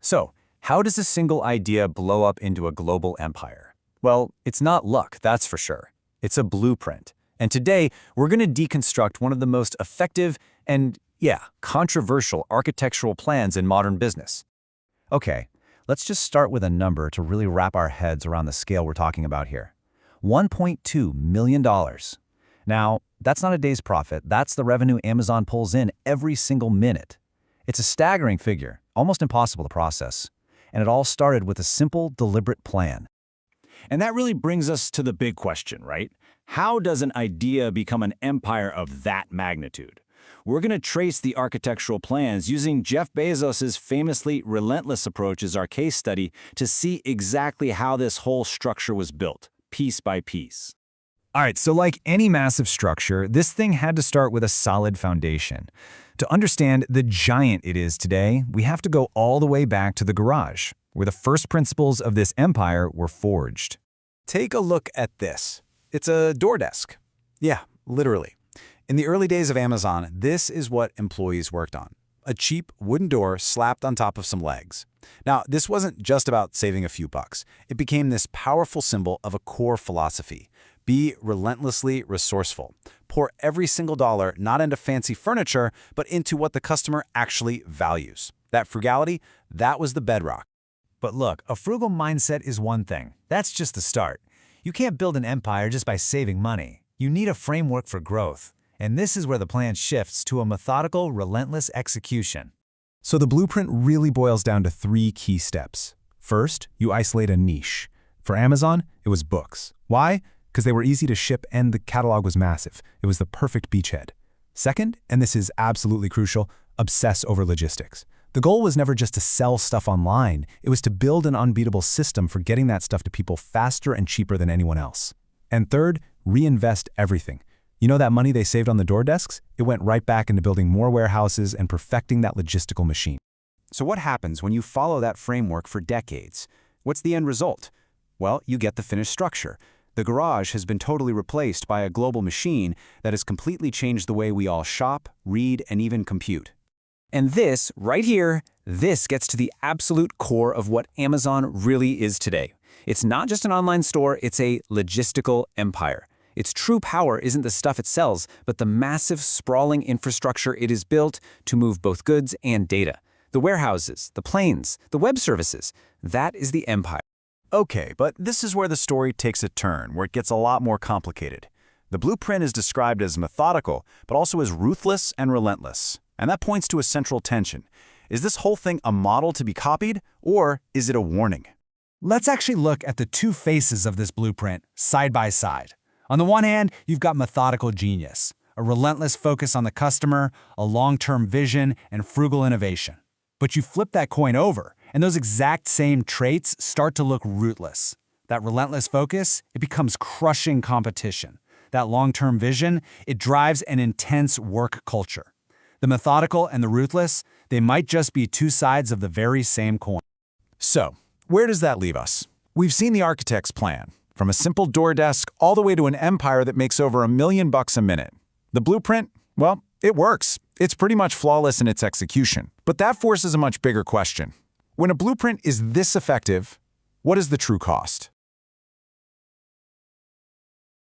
So, how does a single idea blow up into a global empire? Well, it's not luck, that's for sure. It's a blueprint. And today, we're going to deconstruct one of the most effective and, yeah, controversial architectural plans in modern business. Okay, let's just start with a number to really wrap our heads around the scale we're talking about here. $1.2 million. Now, that's not a day's profit. That's the revenue Amazon pulls in every single minute. It's a staggering figure, almost impossible to process. And it all started with a simple, deliberate plan. And that really brings us to the big question, right? How does an idea become an empire of that magnitude? We're going to trace the architectural plans using Jeff Bezos' famously relentless approach as our case study to see exactly how this whole structure was built, piece by piece. All right, so like any massive structure, this thing had to start with a solid foundation. To understand the giant it is today, we have to go all the way back to the garage, where the first principles of this empire were forged. Take a look at this. It's a door desk. Yeah, literally. In the early days of Amazon, this is what employees worked on. A cheap wooden door slapped on top of some legs. Now, this wasn't just about saving a few bucks. It became this powerful symbol of a core philosophy. Be relentlessly resourceful. Pour every single dollar not into fancy furniture, but into what the customer actually values. That frugality, that was the bedrock. But look, a frugal mindset is one thing. That's just the start. You can't build an empire just by saving money. You need a framework for growth. And this is where the plan shifts to a methodical, relentless execution. So the blueprint really boils down to 3 key steps. First, you isolate a niche. For Amazon, it was books. Why? Because they were easy to ship and the catalog was massive. It was the perfect beachhead. Second, and this is absolutely crucial, obsess over logistics. The goal was never just to sell stuff online. It was to build an unbeatable system for getting that stuff to people faster and cheaper than anyone else. And third, reinvest everything. You know that money they saved on the door desks? It went right back into building more warehouses and perfecting that logistical machine. So what happens when you follow that framework for decades? What's the end result? Well, you get the finished structure. The garage has been totally replaced by a global machine that has completely changed the way we all shop, read, and even compute. And this, right here, this gets to the absolute core of what Amazon really is today. It's not just an online store, it's a logistical empire. Its true power isn't the stuff it sells, but the massive, sprawling infrastructure it is built to move both goods and data. The warehouses, the planes, the web services, that is the empire. Okay, but this is where the story takes a turn, where it gets a lot more complicated. The blueprint is described as methodical, but also as ruthless and relentless. And that points to a central tension. Is this whole thing a model to be copied, or is it a warning? Let's actually look at the 2 faces of this blueprint, side by side. On the one hand, you've got methodical genius, a relentless focus on the customer, a long-term vision, and frugal innovation. But you flip that coin over, and those exact same traits start to look rootless. That relentless focus, it becomes crushing competition. That long-term vision, it drives an intense work culture. The methodical and the ruthless, they might just be 2 sides of the very same coin. So, where does that leave us? We've seen the architect's plan, from a simple door desk all the way to an empire that makes over $1 million a minute. The blueprint, well, it works. It's pretty much flawless in its execution. But that forces a much bigger question. When a blueprint is this effective, what is the true cost?